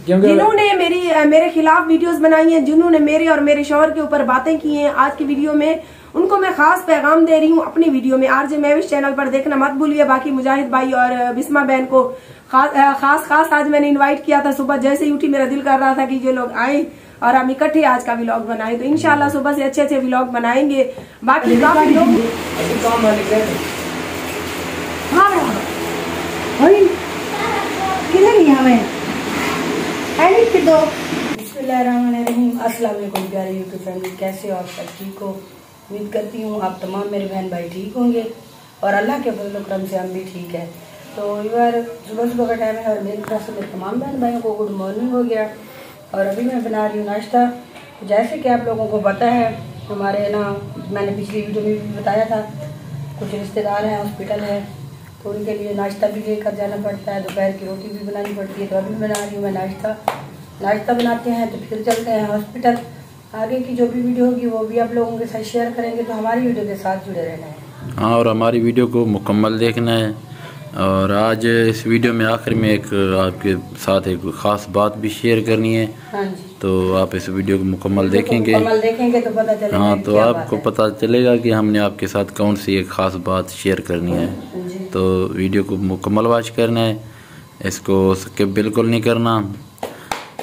जिन्होंने मेरे खिलाफ वीडियोस बनाई हैं, जिन्होंने मेरे और मेरे शौहर के ऊपर बातें की हैं, आज की वीडियो में उनको मैं खास पैगाम दे रही हूँ। अपनी वीडियो में आरजे महविश चैनल पर देखना मत भूलिए। बाकी मुजाहिद भाई और बिस्मा बहन को खास आज मैंने इनवाइट किया था। सुबह जैसे ही उठी मेरा दिल कर रहा था कि ये लोग आए और हम इकट्ठे आज का व्लॉग बनाएं, तो इंशाल्लाह सुबह से अच्छे व्लॉग बनाएंगे। बाकी काफी लोग अस्सलाम वालेकुम प्यारे यूट्यूब फैमिली, कैसे हो आप सब? ठीक हो? उम्मीद करती हूँ आप तमाम मेरे बहन भाई ठीक होंगे और अल्लाह के फजल करम से हम भी ठीक है। तो यार सुबह का टाइम है और मेरी तरफ से मेरे तमाम बहन भाइयों को गुड मॉर्निंग हो गया और अभी मैं बना रही हूँ नाश्ता। जैसे कि आप लोगों को पता है, हमारे ना मैंने पिछली वीडियो में भी बताया था, कुछ रिश्तेदार हैं, हॉस्पिटल है, तो उनके लिए नाश्ता भी लेकर जाना पड़ता है, दोपहर की रोटी भी बनानी पड़ती है। तो अभी बना रही हूँ मैं नाश्ता बनाते हैं तो फिर चलते हैं हॉस्पिटल। आगे की जो भी वीडियो होगी वो भी आप लोगों के साथ शेयर करेंगे, तो हमारी वीडियो के साथ जुड़े रहना है। हाँ, और हमारी वीडियो को मुकम्मल देखना है। और आज इस वीडियो में आखिर में एक आपके साथ एक ख़ास बात भी शेयर करनी है। हाँ जी, तो आप इस वीडियो को मुकम्मल देखेंगे तो पता चलेगा। हाँ, तो आपको पता चलेगा कि हमने आपके साथ कौन सी एक ख़ास बात शेयर करनी है। तो वीडियो को मुकम्मल वॉच करना है, इसको स्किप बिल्कुल नहीं करना।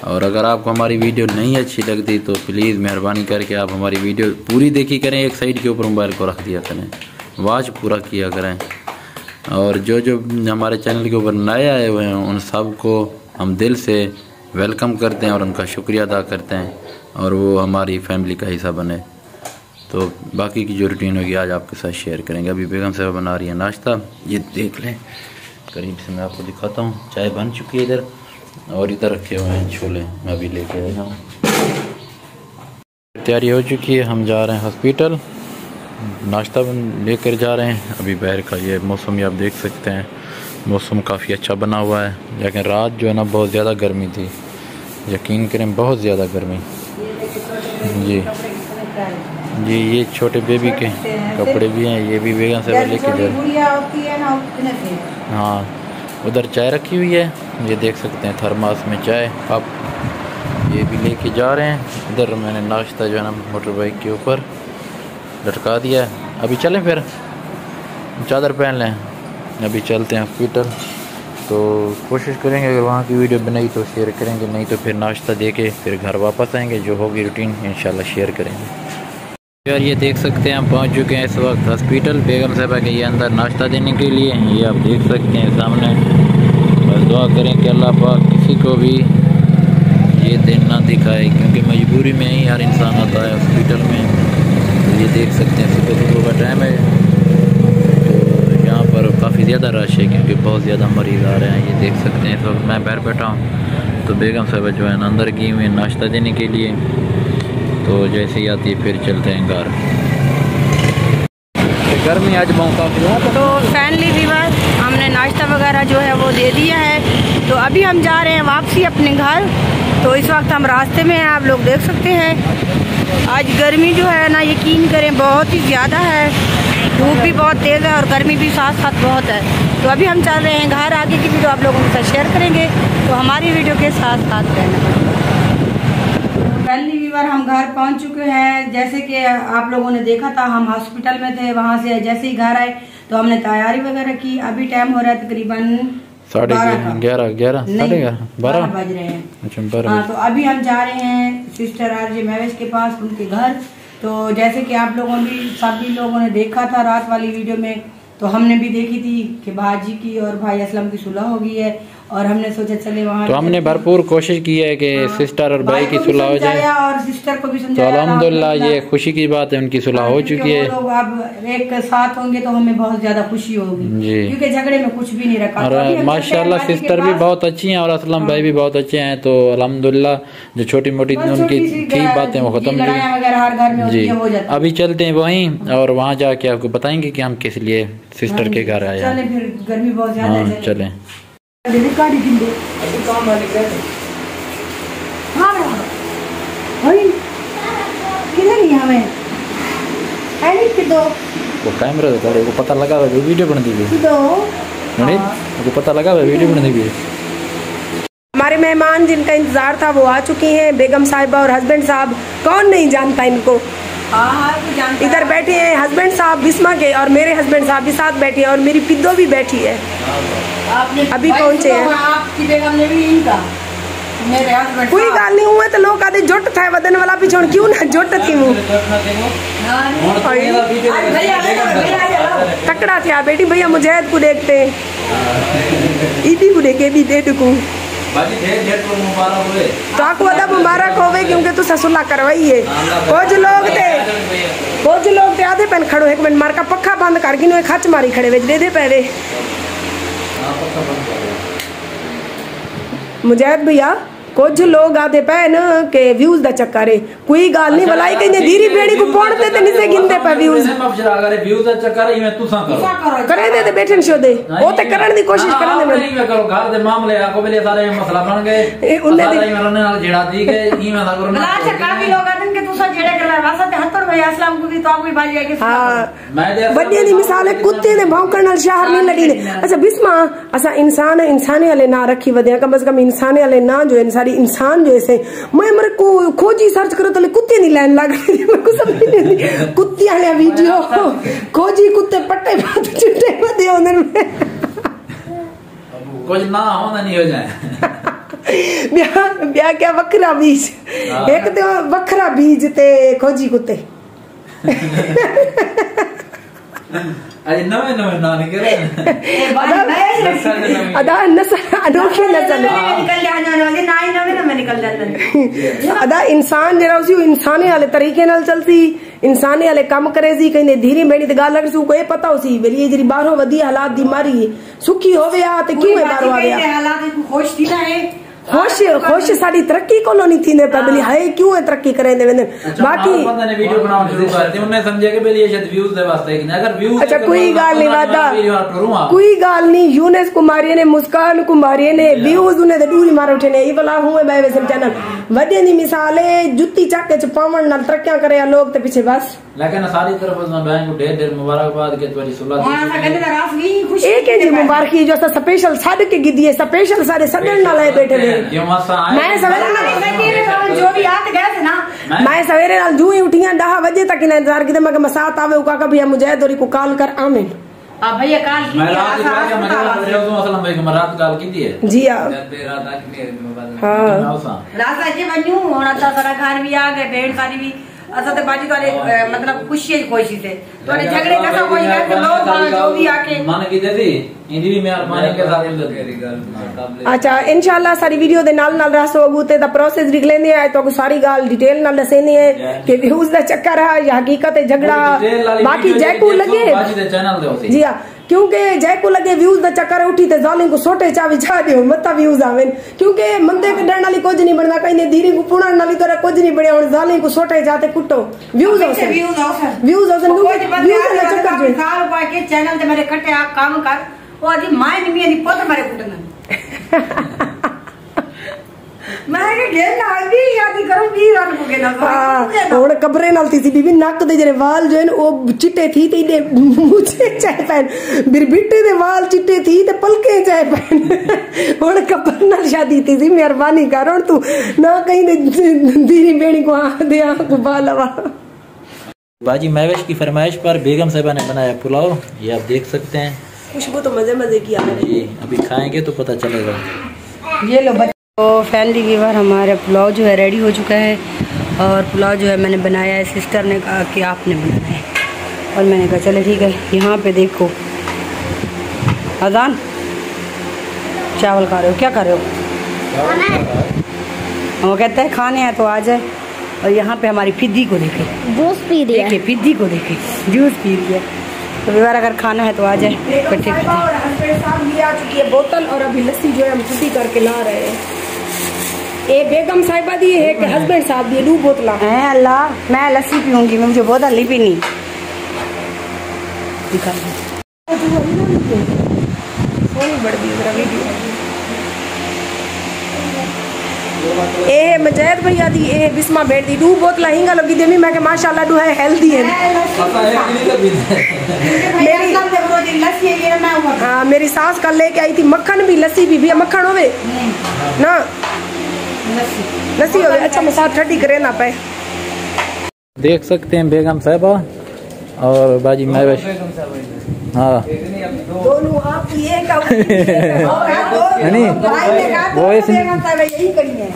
और अगर आपको हमारी वीडियो नहीं अच्छी लगती तो प्लीज़ मेहरबानी करके आप हमारी वीडियो पूरी देखी करें, एक साइड के ऊपर मोबाइल को रख दिया करें, वॉच पूरा किया करें। और जो हमारे चैनल के ऊपर नए आए हुए हैं उन सब को हम दिल से वेलकम करते हैं और उनका शुक्रिया अदा करते हैं और वो हमारी फैमिली का हिस्सा बने। तो बाकी की जो रूटीन होगी आज आपके साथ शेयर करेंगे। अभी बेगम साहब बना रही है नाश्ता, ये देख लें करीब से मैं आपको दिखाता हूँ। चाय बन चुकी है इधर और इधर रखे हुए हैं छोले, मैं अभी लेके आया हूँ। तैयारी हो चुकी है, हम जा रहे हैं हॉस्पिटल, नाश्ता लेकर जा रहे हैं। अभी बाहर का ये मौसम आप देख सकते हैं, मौसम काफ़ी अच्छा बना हुआ है, लेकिन रात जो है ना बहुत ज़्यादा गर्मी थी, यकीन करें बहुत ज़्यादा गर्मी। जी ये छोटे बेबी के कपड़े भी हैं, ये भी बेगम से लेके जा। हाँ, उधर चाय रखी हुई है, ये देख सकते हैं थर्मास में चाय कप, ये भी लेके जा रहे हैं। इधर मैंने नाश्ता जो है ना मोटर बाइक के ऊपर लटका दिया है। अभी चलें, फिर चादर पहन लें, अभी चलते हैं हॉस्पिटल। तो कोशिश करेंगे अगर वहाँ की वीडियो बनाई तो शेयर करेंगे, नहीं तो फिर नाश्ता दे के फिर घर वापस आएंगे, जो होगी रूटीन इंशाल्लाह शेयर करेंगे। यार ये देख सकते हैं हम पहुँच चुके हैं इस वक्त हॉस्पिटल, बेगम साहबा के ये अंदर नाश्ता देने के लिए। ये आप देख सकते हैं सामने। बस दुआ करें कि अल्लाह पाक किसी को भी ये दिन ना दिखाए, क्योंकि मजबूरी में ही हर इंसान आता है हॉस्पिटल में। तो ये देख सकते हैं सुबह का टाइम है, तो यहाँ पर काफ़ी ज़्यादा रश है क्योंकि बहुत ज़्यादा मरीज़ आ रहे हैं। ये देख सकते हैं इस वक्त मैं बाहर बैठा हूँ, तो बेगम साहब जो है ना अंदर गई हुई नाश्ता देने के लिए। तो जैसे ही आती है फिर चलते हैं घर। गर्मी आज बहुत काफ़ी है। तो फैमिली व्यूअर हमने नाश्ता वगैरह जो है वो दे दिया है, तो अभी हम जा रहे हैं वापसी अपने घर। तो इस वक्त हम रास्ते में हैं, आप लोग देख सकते हैं। आज गर्मी जो है ना यकीन करें बहुत ही ज़्यादा है, धूप भी बहुत तेज़ है और गर्मी भी साथ साथ बहुत है। तो अभी हम चल रहे हैं घर, आगे की वीडियो आप लोगों के साथ शेयर करेंगे, तो हमारी वीडियो के साथ साथ रहना। फैमिली व्यूअर हम घर पहुंच चुके हैं। जैसे कि आप लोगों ने देखा था हम हॉस्पिटल में थे, वहां से जैसे ही घर आए तो हमने तैयारी वगैरह की। अभी टाइम हो रहा है तकरीबन 11:30 बज रहे हैं। अच्छा, हाँ, तो अभी हम जा रहे हैं सिस्टर आरजे महविश के पास, उनके घर। तो जैसे कि आप लोगों भी सभी लोगों ने देखा था रात वाली वीडियो में, तो हमने भी देखी थी कि भाजी की और भाई असलम की सुलह हो गई है और हमने सोचा चले वहाँ। तो हमने भरपूर कोशिश की है कि सिस्टर और भाई की सुलह हो जाए और सिस्टर को भी तो समझाया। अल्हम्दुलिल्लाह ये खुशी की बात है, उनकी सुलह हो चुकी है। लोग अब एक साथ होंगे तो हमें बहुत ज्यादा खुशी होगी, क्योंकि झगड़े में कुछ भी नहीं रखा। और माशाल्लाह सिस्टर भी बहुत अच्छी हैं और असलम भाई भी बहुत अच्छे हैं। तो अल्हम्दुलिल्लाह जो छोटी मोटी उनकी ठीक बातें वो खत्म जी। अभी चलते हैं वहीं और वहाँ जाके आपको बताएंगे कि हम किस लिए सिस्टर के घर आए हैं। फिर गर्मी बहुत ज्यादा है, चलें। वो कैमरा को पता लगा हुआ वीडियो बन दी, वो पता लगा हुआ वीडियो बन दी। हमारे मेहमान जिनका इंतजार था वो आ चुकी हैं, बेगम साहिबा और हस्बैंड साहब। कौन नहीं जानता इनको। इधर बैठे हैं हस्बैंड साहब बिस्मा के और मेरे हस्बैंड साहब भी साथ बैठे हैं और मेरी पिद्दो भी बैठी है, अभी पहुंचे हैं। आपकी बेगम ने भी इनका मेरे हस्बैंड कोई गाल नहीं हुआ तो लोग आधे जुट था वदन वाला पिछोड़ क्यों ना जुट थी वो तकड़ा थे बेटी भैया मुजाहिद को देखते ईदी को देखे भी डेट को तो आपको अदा मुबारक होवे क्योंकि तू ससुल्ला करवाई है। कुछ लोग थे आधे पेन खड़ो एक मिनट मार का पक्का बंद कर गिनो खच मारी खड़े वे दे दे पैवे मुजाहिद भैया। कुछ लोग आते पे न के व्यूज दा चक्कर है, कोई गाल नहीं भलाई कहीं धीरी बेड़ी को पौड़ते ते निसे गिनते पे व्यूज व्यूज दा चक्कर है। मैं तू सा करो करे दे बैठन शो दे वो ते करन दी कोशिश करन दे नहीं करो घर दे मामले आको बेले सारे मसला बन गए उन्ने दी मरने नाल जेड़ा दी के ई में सा करो ना अच्छा काफी लोग आदन के तू सा जेड़े करवा वासा ते हत्तर भाई अस्सलाम को भी तो कोई बाजी के हां बड्डे दी मिसाल है कुत्ते ने भौंकण नाल शहर नहीं लड़ी ने। अच्छा बिस्मा असा इंसान इंसाने वाले ना रखी वदे कम से कम इंसाने वाले ना जो है सारी इंसान जो ऐसे मैं मेरे को खोजी सर्च करो तो कुत्ते नहीं लाइन लग रही मेरे को समझ नहीं कुत्ते वाले वीडियो खोजी कुत्ते पट्टे बात चिट्टे बदे होने में कुछ ना होना नहीं हो जाए ब्याह क्या वखरा बीज एक तो वखरा बीज ते खोजी कुत्ते अरे नवे नवे ना निकले अदा नस्ल अनोखी नस्ल निकल जाने वाली ना ही नवे नवे निकल जाते अदा इंसान जरा उसी इंसाने वाले तरीके नाल चलती इंसाने वाले काम करे सी कहीं धीरे बेड़ी ते गाल लग सू कोई पता उसी बेली जरी बाहरों वदी हालात दी मारी सुखी होवे आ ते क्यों बाहरों आ गया हालात खुश थी ना है खुश साड़ी तरक्की कोलोनी थी ने पबली हाय क्यों है तरक्की करे ने बाकी बंदा ने वीडियो बनाना शुरू कर दी उन्हें समझे के बेली शायद व्यूज दे वास्ते कि अगर व्यूज अच्छा कोई गाल नहीं वादा कोई गाल नहीं यूनेस कुमारी ने मुस्कान कुमारी ने व्यूज उन्हें दूरी मार उठे ने ई वाला हुए बाय वैसे चैनल वडे नी मिसाल है जुत्ती चाके च पावण नाल तरक्कियां करे लोग ते पीछे बस लेकिन सारी तरफ ना बहन को ढेर ढेर मुबारकबाद के तुम्हारी सुलह हां सा कहते ना रास भी खुश एक जी मुबारकी जो स्पेशल साड के गिदी है स्पेशल सारे सदन नाल है बैठे ने मैं सवेरे जो भी आते गए थे ना मैं सवेरे नाल जू ही उठियां 10 बजे तक इन इंतजार किते मैं मसात आवे का भैया मुजाहिद और को कॉल कर आमिन अब भैया काल की मैं रात असलम भाई मैं रात कॉल की थी जी हां हां रात आज बनू होना था सारा घर भी आ गए भेड़ सारी भी अच्छा तो बाजी वाले मतलब खुशी खुशी से तो झगड़े कैसा कोई है लोग जो भी आके मान की दे दी इंदी भी मैं माने के साथ अच्छा इंशाल्लाह सारी वीडियो दे नाल नाल रासो अगूते दा प्रोसेस लिख लेंदे है तो सारी गाल डिटेल नाल दसेनी है कि व्यूज दा चक्कर है या हकीकत है झगड़ा बाकी जैकू लगे जी हां क्योंकि जैको लगे व्यूज दा चक्कर उठी ते जालिम को सोटे चावी छा दियो मता व्यूज आवेन क्योंकि मंदे कढण वाली कुछ नहीं बनदा कहीं धीरे को पुणन वाली तो कुछ नहीं बने और जालिम को सोटे जाते कुटो व्यूज हो व्यूज ना चक्कर जो साल के चैनल ते मेरे कटे आप काम कर वो अजी माय नहीं मेरी पोत मारे कुटन मैं के गेल ना भी शादी करूं 20 रन को गेना और कब्रे नाल थी बीबी नक दे जरे वाल जो है वो चिट्टे थी ते इडे मुझे चाहे पहन बिरबिट्टे दे वाल चिट्टे थी ते पलके चाहे पहन और कब्र नाल शादी थी मेहरबानी कर और तू ना कहीं दीरी बेड़ी को आ दे आ को बालवा बाजी महवेश की फरमाइश पर बेगम साहिबा ने बनाया पुलाव ये आप देख सकते हैं खुशबू तो मजे मजे की आ रही है अभी खाएंगे तो पता चलेगा ये लो तो फैमिली की बार हमारा पुलाव जो है रेडी हो चुका है और पुलाव जो है मैंने बनाया है सिस्टर ने कहा कि आपने बनाना है और मैंने कहा चले ठीक है यहाँ पे देखो अजान चावल खा रहे हो क्या खा रहे हो वो कहते हैं खाने हैं तो आ जाए और यहाँ पे हमारी फिद्दी को देखे जूस पी रही है फिद्दी को देखे जूस पी रही है तो विवार अगर खाना है तो आ जाए इकट्ठे और हस्बैंड साहब भी आ चुकी है बोतल और अभी लस्सी जो है हम छुट्टी करके ला रहे हैं ये बेगम साहिबा दी है कि हस्बैंड साहब दी 2 बोतला हैं अल्लाह मैं लस्सी पीऊंगी मैं मुझे बोतल नहीं पीनी दिखा ए मुजाहिद भैया दी ए बिस्मा बैठ दी 2 बोतला हिंगा लगी देमी मैं के माशाल्लाह दो है हेल्दी है मेरी सास कल लेके आई थी मक्खन भी लस्सी भी मक्खन होवे ना लस्सी हो गई। अच्छा मसाज ठंडी करे ना पाए। देख सकते हैं बेगम साहिबा और बाजी महविश। हाँ दोनों आप ये का नहीं वो यही करी है।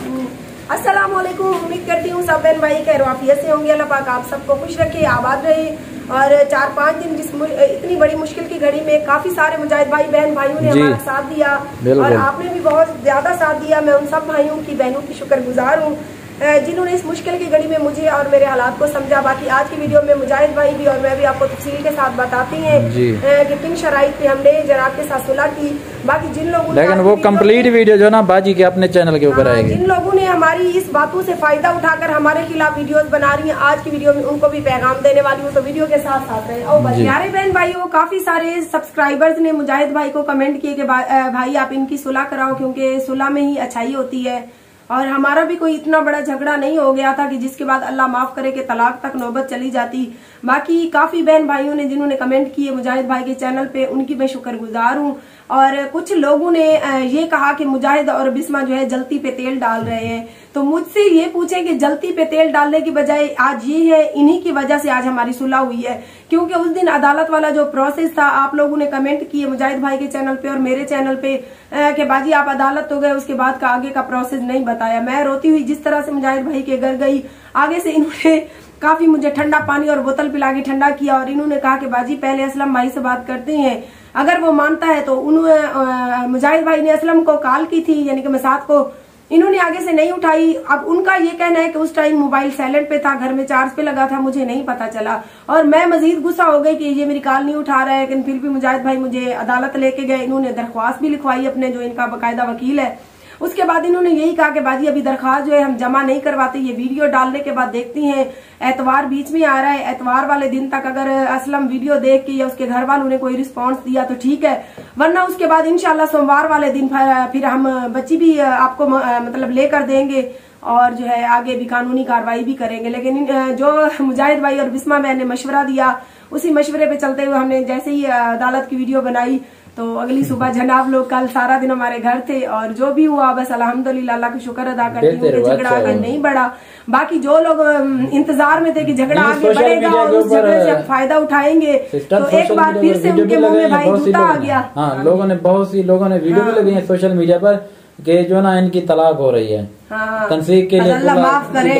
अस्सलाम वालेकुम, उम्मीद करती हूँ सब बहन भाई खैरियत से होंगे। अल्लाह पाक आप सबको खुश रखे, आबाद रहे। और 4-5 दिन इतनी बड़ी मुश्किल की घड़ी में काफी सारे मुजाहिद भाई बहन भाइयों ने हमारा साथ दिया और आपने भी बहुत ज्यादा साथ दिया। मैं उन सब भाइयों की बहनों की शुक्रगुजार हूँ जिन्होंने इस मुश्किल की घड़ी में मुझे और मेरे हालात को समझा। बाकी आज की वीडियो में मुजाहिद भाई भी और मैं भी आपको तफसील के साथ बताती हैं कि किन शराइत पे हमने जनाब के साथ सुलह की। बाकी जिन लोगों लेकिन वो कंप्लीट वीडियो जो ना बाजी के अपने चैनल के ऊपर आएगी। जिन लोगों ने हमारी इस बातों से फायदा उठाकर हमारे खिलाफ वीडियोस बना रही हैं, आज की वीडियो में उनको भी पैगाम देने वाली हूँ, तो वीडियो के साथ साथ रहे। और प्यारे बहन भाइयों, काफी सारे सब्सक्राइबर्स ने मुजाहिद भाई को कमेंट किए कि भाई आप इनकी सुलह कराओ, क्योंकि सुलह में ही अच्छाई होती है। और हमारा भी कोई इतना बड़ा झगड़ा नहीं हो गया था कि जिसके बाद अल्लाह माफ करे कि तलाक तक नौबत चली जाती। बाकी काफी बहन भाइयों ने जिन्होंने कमेंट किए मुजाहिद भाई के चैनल पे, उनकी मैं शुक्रगुजार हूँ। और कुछ लोगों ने ये कहा कि मुजाहिद और बिस्मा जो है जलती पे तेल डाल रहे हैं, तो मुझसे ये पूछें कि जलती पे तेल डालने की बजाय आज ये है, इन्हीं की वजह से आज हमारी सुलह हुई है। क्योंकि उस दिन अदालत वाला जो प्रोसेस था, आप लोगों ने कमेंट किए मुजाहिद भाई के चैनल पे और मेरे चैनल पे कि बाजी आप अदालत तो गए, उसके बाद का आगे का प्रोसेस नहीं बताया। मैं रोती हुई जिस तरह से मुजाहिद भाई के घर गई, आगे से इन्होंने काफी मुझे ठंडा पानी और बोतल पिला के ठंडा किया और इन्होंने कहा कि बाजी पहले असलम भाई से बात करते हैं, अगर वो मानता है तो। मुजाहिद भाई ने असलम को कॉल की थी, यानी कि मसाद को, इन्होंने आगे से नहीं उठाई। अब उनका ये कहना है कि उस टाइम मोबाइल साइलेंट पे था, घर में चार्ज पे लगा था, मुझे नहीं पता चला। और मैं मजीद गुस्सा हो गई कि ये मेरी कॉल नहीं उठा रहा है। लेकिन फिर भी मुजाहिद भाई मुझे अदालत लेके गए, इन्होंने दरख्वास्त भी लिखवाई अपने जो इनका बाकायदा वकील है। उसके बाद इन्होंने यही कहा कि बाजी अभी दरख्वास्त जो है हम जमा नहीं करवाते, ये वीडियो डालने के बाद देखती हैं। एतवार बीच में आ रहा है, एतवार वाले दिन तक अगर असलम वीडियो देख के या उसके घर वालों ने कोई रिस्पांस दिया तो ठीक है, वरना उसके बाद इंशाल्लाह सोमवार वाले दिन फिर हम बच्ची भी आपको मतलब लेकर देंगे और जो है आगे भी कानूनी कार्रवाई भी करेंगे। लेकिन जो मुजाहिद भाई और बिस्मा बहन ने मशवरा दिया, उसी मशवरे पे चलते हुए हमने जैसे ही अदालत की वीडियो बनाई तो अगली सुबह जनाब लोग कल सारा दिन हमारे घर थे और जो भी हुआ बस अल्हम्दुलिल्लाह अल्लाह का शुक्र अदा करती हूँ कि झगड़ा आगे नहीं बढ़ा। बाकी जो लोग इंतजार में थे कि झगड़ा आगे बढ़ेगा और उस झगड़े से फायदा उठाएंगे, तो एक बार फिर से उनके मुंह में भाई जूता आ गया। हाँ, लोगों ने बहुत सी लोगों ने वीडियो भी लगाई है सोशल मीडिया पर कि जो ना इनकी तलाक हो रही है। हाँ, तंसीक के लिए अल्लाह माफ करे।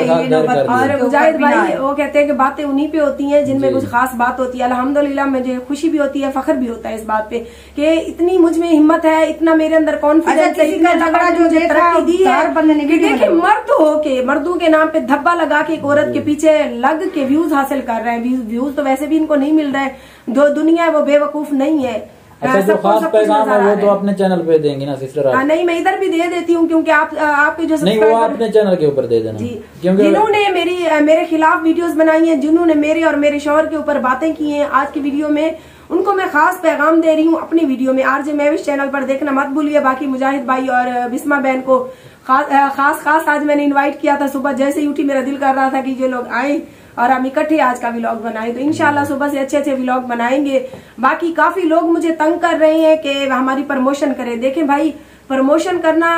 और मुजाहिद भाई वो कहते हैं कि बातें उन्हीं पे होती हैं जिनमें कुछ खास बात होती है। अल्हम्दुलिल्लाह मुझे खुशी भी होती है, फख्र भी होता है इस बात पे कि इतनी मुझ में हिम्मत है, इतना मेरे अंदर कॉन्फिडेंस है, इतना झगड़ा जो तरक्की दी है। देखिए मर्द होके मर्दों के नाम पे धब्बा लगा के एक औरत के पीछे लग के व्यूज हासिल कर रहे हैं। व्यूज तो वैसे भी इनको नहीं मिल रहे, जो दुनिया है वो बेवकूफ नहीं है। अच्छा, जो खास पैगाम है वो तो अपने चैनल पे देंगी ना सिस्टर आप? नहीं, मैं इधर भी दे देती हूँ क्योंकि आपके जो नहीं, वो अपने चैनल के ऊपर दे देना जी। क्योंकि जिन्होंने मेरे खिलाफ वीडियोस बनाई हैं, जिन्होंने मेरे और मेरे शौहर के ऊपर बातें की हैं आज की वीडियो में, उनको मैं खास पैगाम दे रही हूँ अपनी वीडियो में। आरजे महविश चैनल पर देखना मत भूलिए। बाकी मुजाहिद भाई और बिस्मा बहन को खास आज मैंने इन्वाइट किया था। सुबह जैसे ही उठी मेरा दिल कर रहा था कि जो लोग आए और हम इकट्ठे आज का व्लॉग बनाए, तो इंशाल्लाह सुबह से अच्छे अच्छे व्लॉग बनाएंगे। बाकी काफी लोग मुझे तंग कर रहे हैं कि हमारी प्रमोशन करें। देखें भाई, प्रमोशन करना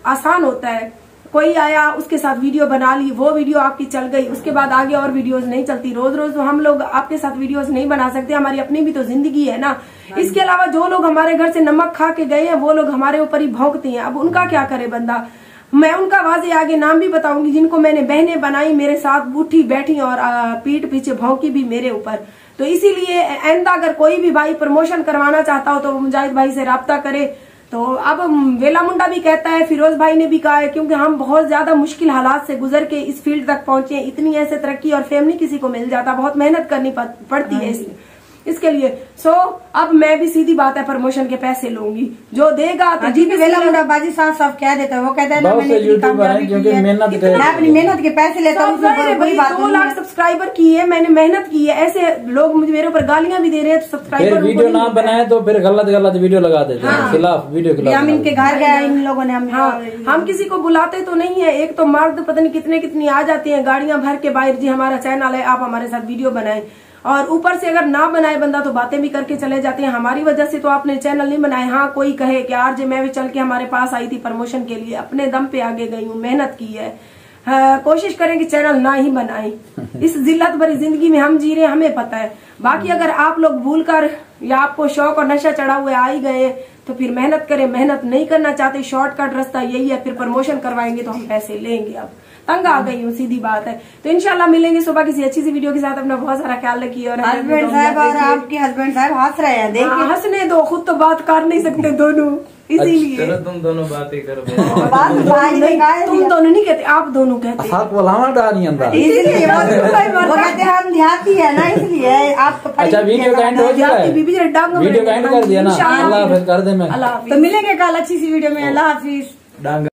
आसान होता है, कोई आया उसके साथ वीडियो बना ली, वो वीडियो आपकी चल गई, उसके बाद आगे और वीडियोस नहीं चलती। रोज रोज तो हम लोग आपके साथ वीडियोस नहीं बना सकते, हमारी अपनी भी तो जिंदगी है ना। इसके अलावा जो लोग हमारे घर से नमक खा के गए हैं वो लोग हमारे ऊपर ही भौंकते हैं। अब उनका क्या करे बंदा। मैं उनका वाजे आगे नाम भी बताऊंगी जिनको मैंने बहनें बनाई, मेरे साथ उठी बैठी और पीठ पीछे भौंकी भी मेरे ऊपर। तो इसीलिए आइंदा अगर कोई भी भाई प्रमोशन करवाना चाहता हो तो मुजाहिद भाई से राब्ता करे। तो अब वेला मुंडा भी कहता है, फिरोज भाई ने भी कहा है, क्योंकि हम बहुत ज्यादा मुश्किल हालात से गुजर के इस फील्ड तक पहुंचे हैं। इतनी ऐसे तरक्की और फेम नहीं किसी को मिल जाता, बहुत मेहनत करनी पड़ती है इसके लिए। अब मैं भी सीधी बात है प्रमोशन के पैसे लूंगी, जो देगा तो जी। वेला मुंडा बाजी साफ कह देता है, वो कहता है ना मैंने अपनी मेहनत के पैसे लेता हूँ। 2 लाख सब्सक्राइबर की है, मैंने मेहनत की है। ऐसे लोग मुझे मेरे ऊपर गालियां भी दे रहे हैं। तो सब्सक्राइबर वीडियो ना बनाए तो फिर गलत वीडियो लगा देते हैं, खिलाफ वीडियो खिलाफ। हम इनके घर गए, इन लोगों ने हम किसी को बुलाते तो नहीं है। एक तो मर्द पता नहीं कितनी आ जाते हैं गाड़ियां भर के, बाहर जी हमारा चैनल है, आप हमारे साथ वीडियो बनाए। और ऊपर से अगर ना बनाए बंदा तो बातें भी करके चले जाते हैं। हमारी वजह से तो आपने चैनल नहीं बनाए। हाँ, कोई कहे कि आरजे मैं भी चल के हमारे पास आई थी प्रमोशन के लिए, अपने दम पे आगे गई हूँ, मेहनत की है। कोशिश करें कि चैनल ना ही बनाए। इस जिल्लत भरी जिंदगी में हम जी रहे हैं, हमें पता है। बाकी अगर आप लोग भूल कर या आपको शौक और नशा चढ़ा हुए आ ही गए तो फिर मेहनत करें। मेहनत नहीं करना चाहते, शॉर्टकट रास्ता यही है, फिर प्रमोशन करवाएंगे तो हम पैसे लेंगे। अब तंग आ गई हूँ, सीधी बात है। तो इंशाल्लाह मिलेंगे सुबह किसी अच्छी सी वीडियो के साथ। अपना बहुत सारा ख्याल रखिए। और हस्बैंड साहब और आपके हस्बैंड साहब हंस रहे हैं, देखिए। हंसने दो, खुद तो बात कर नहीं सकते दोनों, इसीलिए तुम दोनों बातें करो। तुम दोनों नहीं कहते, आप दोनों कहते हैं। इसलिए वो कहते हैं हम देहाती है ना, इसलिए आप तो अच्छा वीडियो का एंड हो चुका है, वीडियो का एंड कर दिया ना। अल्लाह हाफिज़ कर दे मैं। तो मिलेंगे कल अच्छी सी वीडियो में। अल्लाह हाफिज।